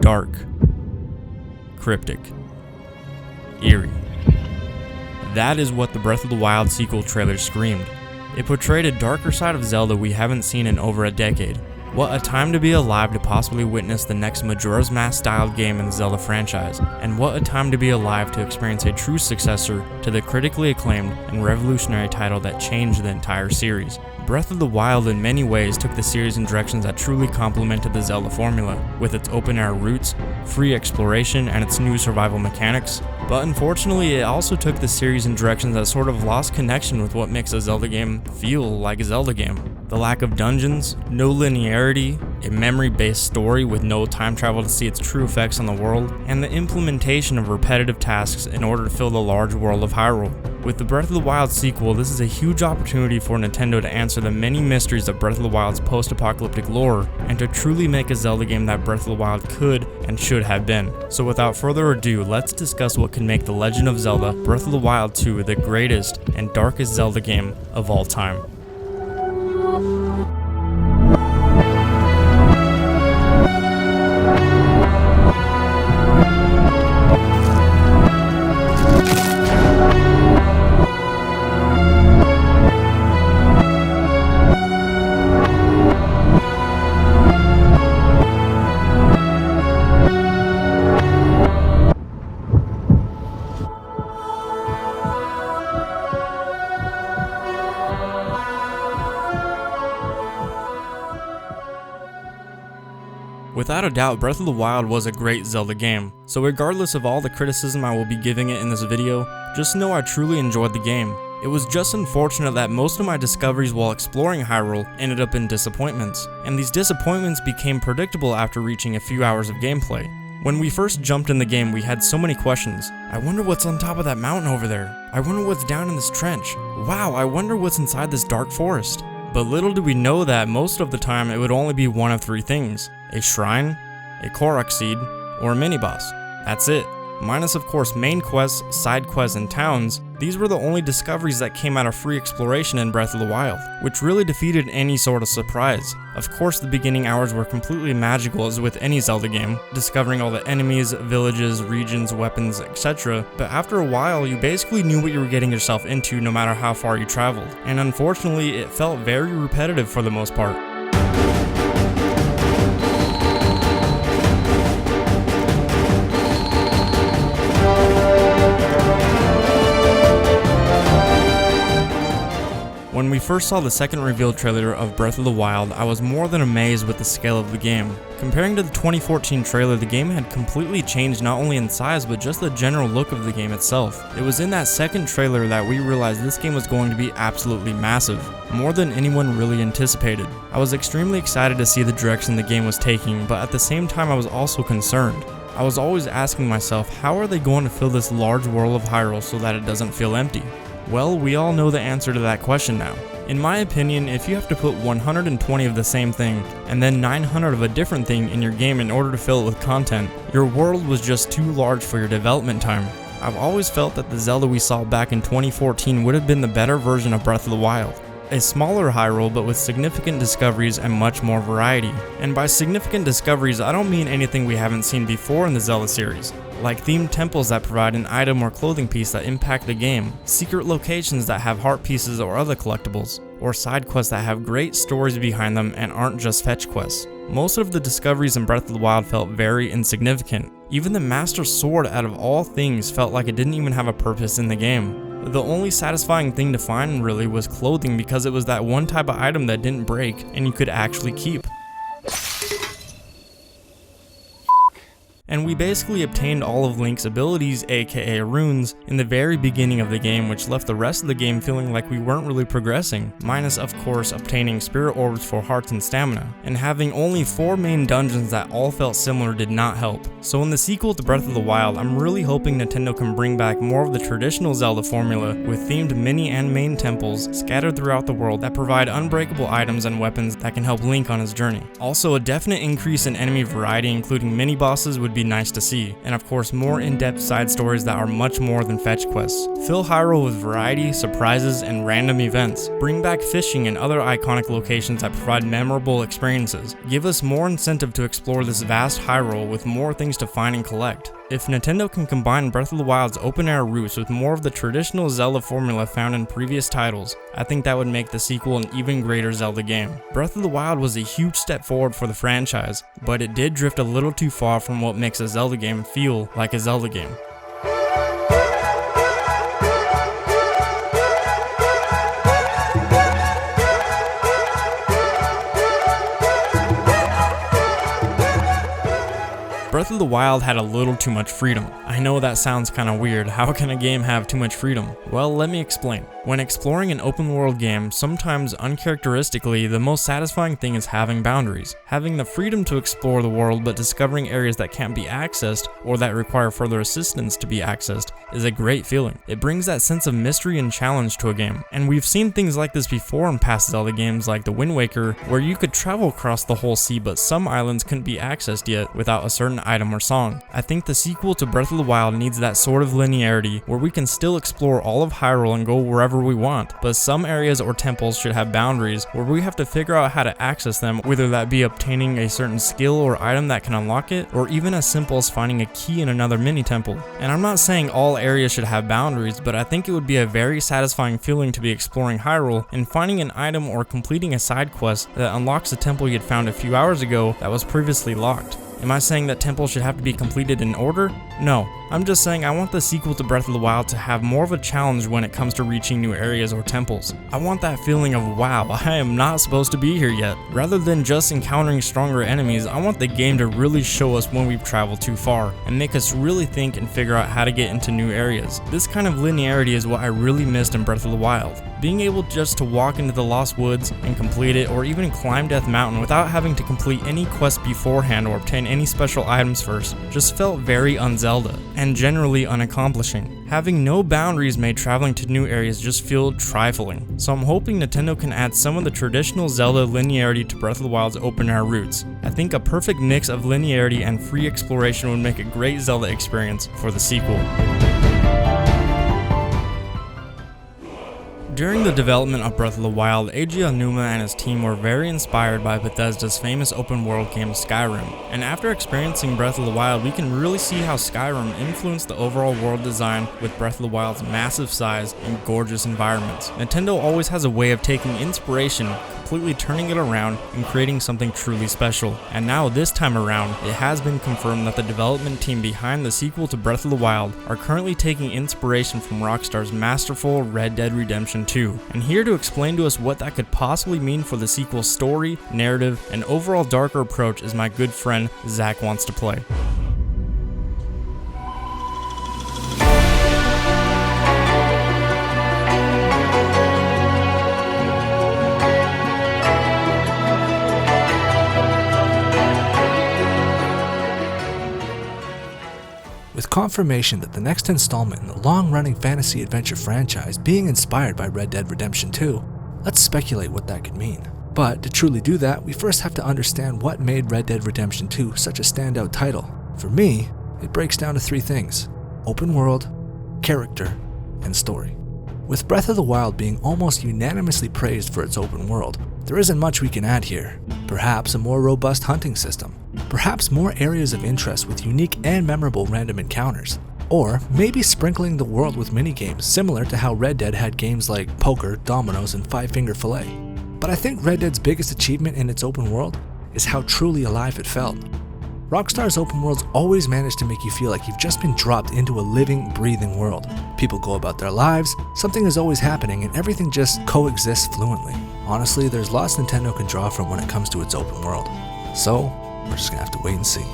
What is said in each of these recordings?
Dark, cryptic, eerie. That is what the Breath of the Wild sequel trailer screamed. It portrayed a darker side of Zelda we haven't seen in over a decade. What a time to be alive to possibly witness the next Majora's Mask styled game in the Zelda franchise, and what a time to be alive to experience a true successor to the critically acclaimed and revolutionary title that changed the entire series. Breath of the Wild in many ways took the series in directions that truly complemented the Zelda formula, with its open-air routes, free exploration, and its new survival mechanics. But unfortunately, it also took the series in directions that sort of lost connection with what makes a Zelda game feel like a Zelda game. The lack of dungeons, no linearity, a memory-based story with no time travel to see its true effects on the world, and the implementation of repetitive tasks in order to fill the large world of Hyrule. With the Breath of the Wild sequel, this is a huge opportunity for Nintendo to answer the many mysteries of Breath of the Wild's post-apocalyptic lore, and to truly make a Zelda game that Breath of the Wild could and should have been. So without further ado, let's discuss what can make The Legend of Zelda Breath of the Wild 2 the greatest and darkest Zelda game of all time. Without a doubt, Breath of the Wild was a great Zelda game, so regardless of all the criticism I will be giving it in this video, just know I truly enjoyed the game. It was just unfortunate that most of my discoveries while exploring Hyrule ended up in disappointments, and these disappointments became predictable after reaching a few hours of gameplay. When we first jumped in the game, we had so many questions. I wonder what's on top of that mountain over there. I wonder what's down in this trench. Wow, I wonder what's inside this dark forest. But little did we know that most of the time it would only be one of three things: a shrine, a Korok seed, or a mini-boss. That's it. Minus of course main quests, side quests, and towns, these were the only discoveries that came out of free exploration in Breath of the Wild, which really defeated any sort of surprise. Of course the beginning hours were completely magical as with any Zelda game, discovering all the enemies, villages, regions, weapons, etc. But after a while you basically knew what you were getting yourself into no matter how far you traveled, and unfortunately it felt very repetitive for the most part. When we first saw the second reveal trailer of Breath of the Wild, I was more than amazed with the scale of the game. Comparing to the 2014 trailer, the game had completely changed not only in size, but just the general look of the game itself. It was in that second trailer that we realized this game was going to be absolutely massive, more than anyone really anticipated. I was extremely excited to see the direction the game was taking, but at the same time I was also concerned. I was always asking myself, how are they going to fill this large world of Hyrule so that it doesn't feel empty? Well, we all know the answer to that question now. In my opinion, if you have to put 120 of the same thing, and then 900 of a different thing in your game in order to fill it with content, your world was just too large for your development time. I've always felt that the Zelda we saw back in 2014 would have been the better version of Breath of the Wild. A smaller Hyrule, but with significant discoveries and much more variety. And by significant discoveries, I don't mean anything we haven't seen before in the Zelda series, like themed temples that provide an item or clothing piece that impact the game, secret locations that have heart pieces or other collectibles, or side quests that have great stories behind them and aren't just fetch quests. Most of the discoveries in Breath of the Wild felt very insignificant. Even the Master Sword, out of all things, felt like it didn't even have a purpose in the game. The only satisfying thing to find really was clothing, because it was that one type of item that didn't break and you could actually keep. And we basically obtained all of Link's abilities, aka runes, in the very beginning of the game, which left the rest of the game feeling like we weren't really progressing, minus of course obtaining spirit orbs for hearts and stamina, and having only 4 main dungeons that all felt similar did not help. So in the sequel to Breath of the Wild, I'm really hoping Nintendo can bring back more of the traditional Zelda formula with themed mini and main temples scattered throughout the world that provide unbreakable items and weapons that can help Link on his journey. Also, a definite increase in enemy variety, including mini bosses, would be be nice to see, and of course more in-depth side stories that are much more than fetch quests. Fill Hyrule with variety, surprises, and random events. Bring back fishing and other iconic locations that provide memorable experiences. Give us more incentive to explore this vast Hyrule with more things to find and collect. If Nintendo can combine Breath of the Wild's open-air roots with more of the traditional Zelda formula found in previous titles, I think that would make the sequel an even greater Zelda game. Breath of the Wild was a huge step forward for the franchise, but it did drift a little too far from what makes a Zelda game feel like a Zelda game. Breath of the Wild had a little too much freedom. I know that sounds kinda weird. How can a game have too much freedom? Well, let me explain. When exploring an open world game, sometimes uncharacteristically, the most satisfying thing is having boundaries. Having the freedom to explore the world but discovering areas that can't be accessed or that require further assistance to be accessed is a great feeling. It brings that sense of mystery and challenge to a game. And we've seen things like this before in past Zelda games like The Wind Waker, where you could travel across the whole sea but some islands couldn't be accessed yet without a certain item or song. I think the sequel to Breath of the Wild needs that sort of linearity where we can still explore all of Hyrule and go wherever we want, but some areas or temples should have boundaries where we have to figure out how to access them, whether that be obtaining a certain skill or item that can unlock it, or even as simple as finding a key in another mini temple. And I'm not saying all areas should have boundaries, but I think it would be a very satisfying feeling to be exploring Hyrule and finding an item or completing a side quest that unlocks a temple you had found a few hours ago that was previously locked. Am I saying that temples should have to be completed in order? No. I'm just saying I want the sequel to Breath of the Wild to have more of a challenge when it comes to reaching new areas or temples. I want that feeling of, wow, I am not supposed to be here yet. Rather than just encountering stronger enemies, I want the game to really show us when we've traveled too far and make us really think and figure out how to get into new areas. This kind of linearity is what I really missed in Breath of the Wild. Being able just to walk into the Lost Woods and complete it, or even climb Death Mountain without having to complete any quest beforehand or obtain any special items first, just felt very un-Zelda and generally unaccomplishing. Having no boundaries made traveling to new areas just feel trifling, so I'm hoping Nintendo can add some of the traditional Zelda linearity to Breath of the Wild's open-air roots. I think a perfect mix of linearity and free exploration would make a great Zelda experience for the sequel. During the development of Breath of the Wild, Eiji Aonuma and his team were very inspired by Bethesda's famous open-world game Skyrim, and after experiencing Breath of the Wild, we can really see how Skyrim influenced the overall world design with Breath of the Wild's massive size and gorgeous environments. Nintendo always has a way of taking inspiration, completely turning it around, and creating something truly special. And now this time around, it has been confirmed that the development team behind the sequel to Breath of the Wild are currently taking inspiration from Rockstar's masterful Red Dead Redemption 2. And here to explain to us what that could possibly mean for the sequel's story, narrative, and overall darker approach is my good friend ZackWantsToPlay. With confirmation that the next installment in the long-running fantasy adventure franchise being inspired by Red Dead Redemption 2, let's speculate what that could mean. But to truly do that, we first have to understand what made Red Dead Redemption 2 such a standout title. For me, it breaks down to three things: open world, character, and story. With Breath of the Wild being almost unanimously praised for its open world, there isn't much we can add here. Perhaps a more robust hunting system. Perhaps more areas of interest with unique and memorable random encounters. Or maybe sprinkling the world with minigames similar to how Red Dead had games like poker, dominoes, and five-finger fillet. But I think Red Dead's biggest achievement in its open world is how truly alive it felt. Rockstar's open worlds always manage to make you feel like you've just been dropped into a living, breathing world. People go about their lives, something is always happening, and everything just coexists fluently. Honestly, there's lots Nintendo can draw from when it comes to its open world. So, we're just gonna have to wait and see.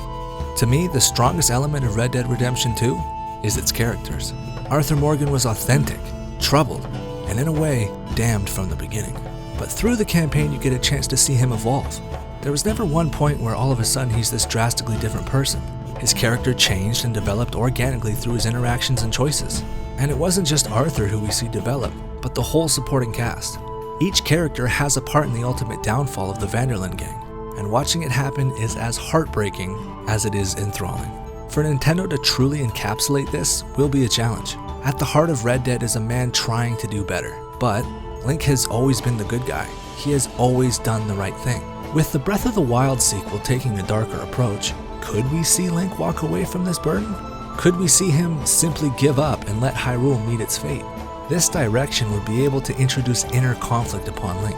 To me, the strongest element of Red Dead Redemption 2 is its characters. Arthur Morgan was authentic, troubled, and in a way, damned from the beginning. But through the campaign, you get a chance to see him evolve. There was never one point where all of a sudden he's this drastically different person. His character changed and developed organically through his interactions and choices. And it wasn't just Arthur who we see develop, but the whole supporting cast. Each character has a part in the ultimate downfall of the Vanderlyn gang, and watching it happen is as heartbreaking as it is enthralling. For Nintendo to truly encapsulate this will be a challenge. At the heart of Red Dead is a man trying to do better, but Link has always been the good guy. He has always done the right thing. With the Breath of the Wild sequel taking a darker approach, could we see Link walk away from this burden? Could we see him simply give up and let Hyrule meet its fate? This direction would be able to introduce inner conflict upon Link.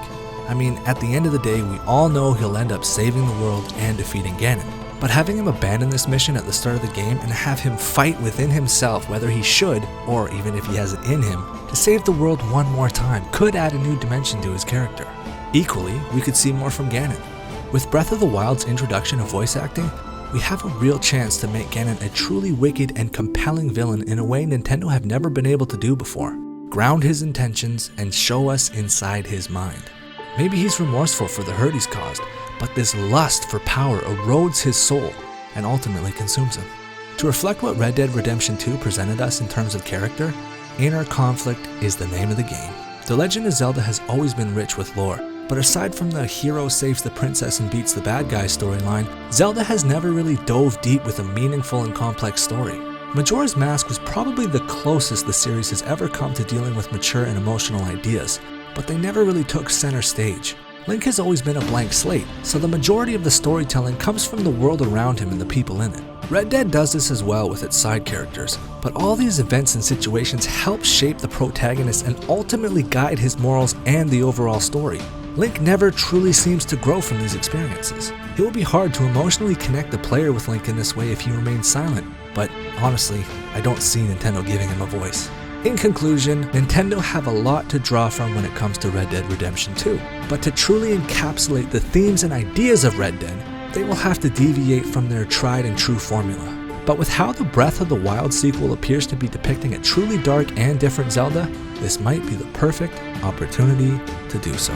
I mean, at the end of the day, we all know he'll end up saving the world and defeating Ganon. But having him abandon this mission at the start of the game and have him fight within himself whether he should, or even if he has it in him, to save the world one more time could add a new dimension to his character. Equally, we could see more from Ganon. With Breath of the Wild's introduction of voice acting, we have a real chance to make Ganon a truly wicked and compelling villain in a way Nintendo have never been able to do before. Ground his intentions and show us inside his mind. Maybe he's remorseful for the hurt he's caused, but this lust for power erodes his soul and ultimately consumes him. To reflect what Red Dead Redemption 2 presented us in terms of character, inner conflict is the name of the game. The Legend of Zelda has always been rich with lore, but aside from the hero saves the princess and beats the bad guy storyline, Zelda has never really dove deep with a meaningful and complex story. Majora's Mask was probably the closest the series has ever come to dealing with mature and emotional ideas, but they never really took center stage. Link has always been a blank slate, so the majority of the storytelling comes from the world around him and the people in it. Red Dead does this as well with its side characters, but all these events and situations help shape the protagonist and ultimately guide his morals and the overall story. Link never truly seems to grow from these experiences. It will be hard to emotionally connect the player with Link in this way if he remains silent, but honestly, I don't see Nintendo giving him a voice. In conclusion, Nintendo have a lot to draw from when it comes to Red Dead Redemption 2, but to truly encapsulate the themes and ideas of Red Dead, they will have to deviate from their tried and true formula. But with how the Breath of the Wild sequel appears to be depicting a truly dark and different Zelda, this might be the perfect opportunity to do so.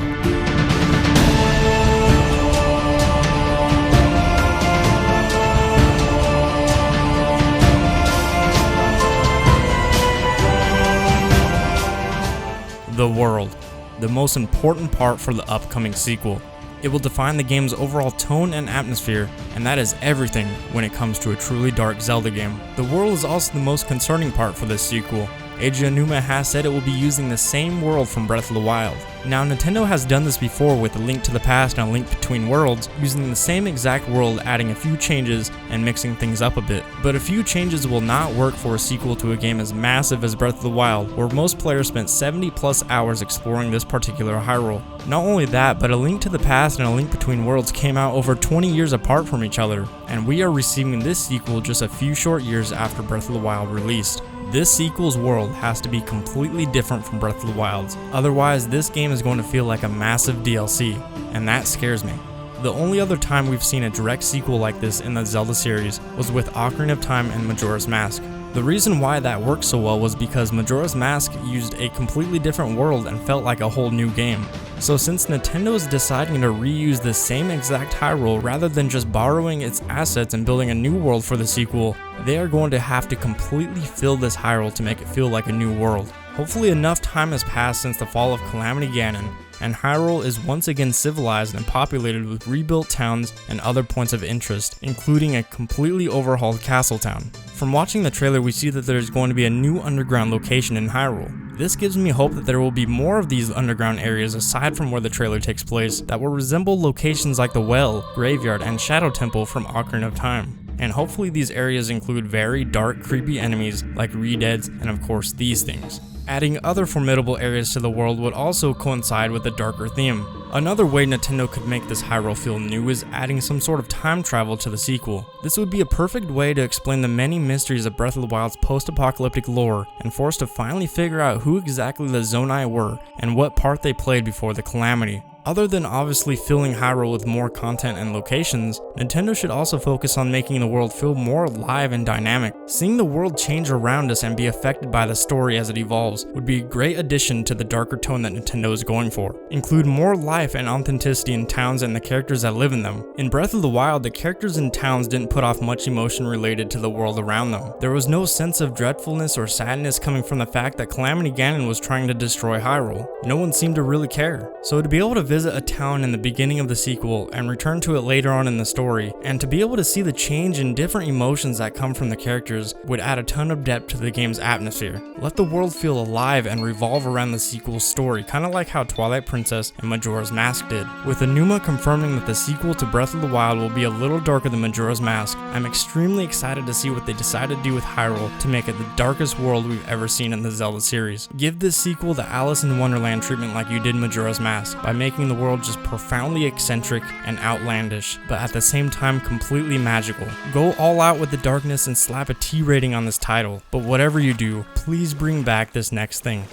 The world, the most important part for the upcoming sequel. It will define the game's overall tone and atmosphere, and that is everything when it comes to a truly dark Zelda game. The world is also the most concerning part for this sequel. Eiji Aonuma has said it will be using the same world from Breath of the Wild. Now, Nintendo has done this before with A Link to the Past and A Link Between Worlds, using the same exact world, adding a few changes and mixing things up a bit. But a few changes will not work for a sequel to a game as massive as Breath of the Wild, where most players spent 70 plus hours exploring this particular Hyrule. Not only that, but A Link to the Past and A Link Between Worlds came out over 20 years apart from each other, and we are receiving this sequel just a few short years after Breath of the Wild released. This sequel's world has to be completely different from Breath of the Wild's, otherwise this game is going to feel like a massive DLC, and that scares me. The only other time we've seen a direct sequel like this in the Zelda series was with Ocarina of Time and Majora's Mask. The reason why that worked so well was because Majora's Mask used a completely different world and felt like a whole new game. So since Nintendo is deciding to reuse the same exact Hyrule rather than just borrowing its assets and building a new world for the sequel, they are going to have to completely fill this Hyrule to make it feel like a new world. Hopefully enough time has passed since the fall of Calamity Ganon, and Hyrule is once again civilized and populated with rebuilt towns and other points of interest, including a completely overhauled castle town. From watching the trailer, we see that there is going to be a new underground location in Hyrule. This gives me hope that there will be more of these underground areas aside from where the trailer takes place that will resemble locations like the Well, Graveyard, and Shadow Temple from Ocarina of Time. And hopefully these areas include very dark, creepy enemies like Redeads and of course these things. Adding other formidable areas to the world would also coincide with a darker theme. Another way Nintendo could make this Hyrule feel new is adding some sort of time travel to the sequel. This would be a perfect way to explain the many mysteries of Breath of the Wild's post-apocalyptic lore and for us to finally figure out who exactly the Zonai were and what part they played before the Calamity. Other than obviously filling Hyrule with more content and locations, Nintendo should also focus on making the world feel more alive and dynamic. Seeing the world change around us and be affected by the story as it evolves would be a great addition to the darker tone that Nintendo is going for. Include more life and authenticity in towns and the characters that live in them. In Breath of the Wild, the characters in towns didn't put off much emotion related to the world around them. There was no sense of dreadfulness or sadness coming from the fact that Calamity Ganon was trying to destroy Hyrule. No one seemed to really care. So to be able to visit a town in the beginning of the sequel and return to it later on in the story, and to be able to see the change in different emotions that come from the characters would add a ton of depth to the game's atmosphere. Let the world feel alive and revolve around the sequel's story, kind of like how Twilight Princess and Majora's Mask did. With Enuma confirming that the sequel to Breath of the Wild will be a little darker than Majora's Mask, I'm extremely excited to see what they decide to do with Hyrule to make it the darkest world we've ever seen in the Zelda series. Give this sequel the Alice in Wonderland treatment like you did Majora's Mask, by making the world just profoundly eccentric and outlandish, but at the same time completely magical. Go all out with the darkness and slap a T rating on this title, but whatever you do, please bring back this next thing.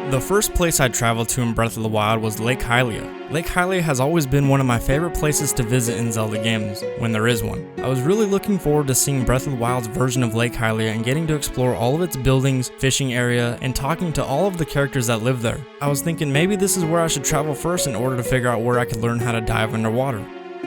The first place I traveled to in Breath of the Wild was Lake Hylia. Lake Hylia has always been one of my favorite places to visit in Zelda games, when there is one. I was really looking forward to seeing Breath of the Wild's version of Lake Hylia and getting to explore all of its buildings, fishing area, and talking to all of the characters that live there. I was thinking maybe this is where I should travel first in order to figure out where I could learn how to dive underwater.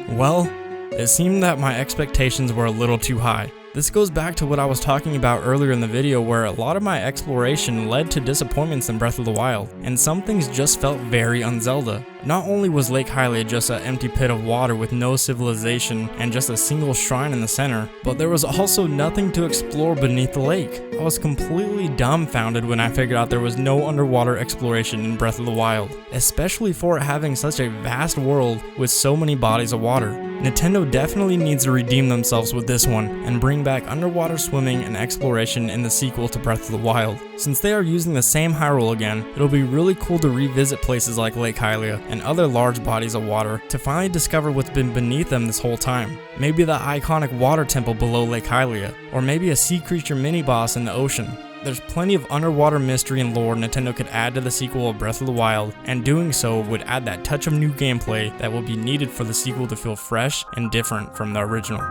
Well, it seemed that my expectations were a little too high. This goes back to what I was talking about earlier in the video, where a lot of my exploration led to disappointments in Breath of the Wild, and some things just felt very un-Zelda. Not only was Lake Hylia just an empty pit of water with no civilization and just a single shrine in the center, but there was also nothing to explore beneath the lake. I was completely dumbfounded when I figured out there was no underwater exploration in Breath of the Wild, especially for it having such a vast world with so many bodies of water. Nintendo definitely needs to redeem themselves with this one and bring back underwater swimming and exploration in the sequel to Breath of the Wild. Since they are using the same Hyrule again, it'll be really cool to revisit places like Lake Hylia and other large bodies of water to finally discover what's been beneath them this whole time. Maybe the iconic water temple below Lake Hylia, or maybe a sea creature mini-boss in the ocean. There's plenty of underwater mystery and lore Nintendo could add to the sequel of Breath of the Wild, and doing so would add that touch of new gameplay that will be needed for the sequel to feel fresh and different from the original.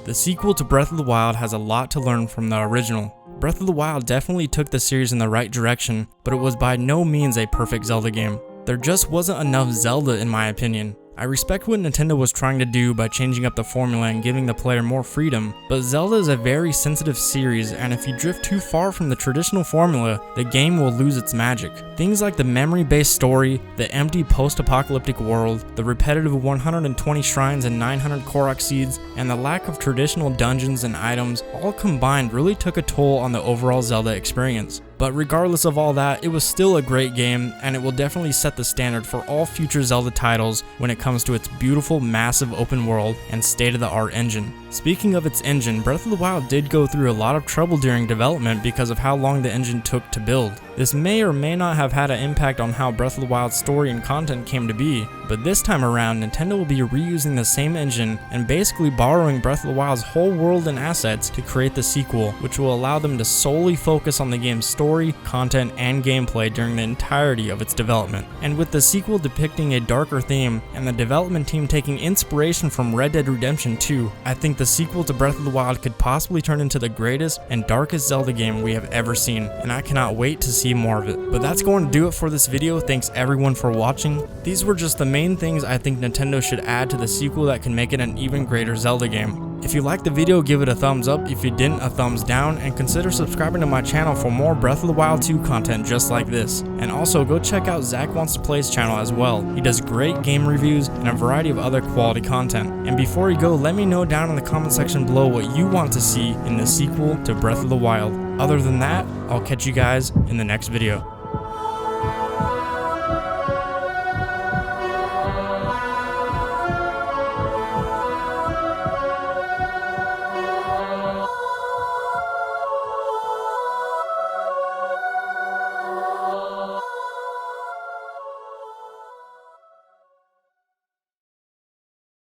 The sequel to Breath of the Wild has a lot to learn from the original. Breath of the Wild definitely took the series in the right direction, but it was by no means a perfect Zelda game. There just wasn't enough Zelda in my opinion. I respect what Nintendo was trying to do by changing up the formula and giving the player more freedom, but Zelda is a very sensitive series, and if you drift too far from the traditional formula, the game will lose its magic. Things like the memory-based story, the empty post-apocalyptic world, the repetitive 120 shrines and 900 Korok seeds, and the lack of traditional dungeons and items all combined really took a toll on the overall Zelda experience. But regardless of all that, it was still a great game, and it will definitely set the standard for all future Zelda titles when it comes to its beautiful, massive open world and state-of-the-art engine. Speaking of its engine, Breath of the Wild did go through a lot of trouble during development because of how long the engine took to build. This may or may not have had an impact on how Breath of the Wild's story and content came to be, but this time around, Nintendo will be reusing the same engine and basically borrowing Breath of the Wild's whole world and assets to create the sequel, which will allow them to solely focus on the game's story, content, and gameplay during the entirety of its development. And with the sequel depicting a darker theme and the development team taking inspiration from Red Dead Redemption 2, I think the sequel to Breath of the Wild could possibly turn into the greatest and darkest Zelda game we have ever seen, and I cannot wait to see more of it. But that's going to do it for this video. Thanks everyone for watching. These were just the main things I think Nintendo should add to the sequel that can make it an even greater Zelda game. If you liked the video, give it a thumbs up. If you didn't, a thumbs down, and consider subscribing to my channel for more Breath of the Wild 2 content just like this. And also go check out ZackWantsToPlay's channel as well. He does great game reviews and a variety of other quality content. And before you go, let me know down in the comment section below what you want to see in the sequel to Breath of the Wild. Other than that, I'll catch you guys in the next video.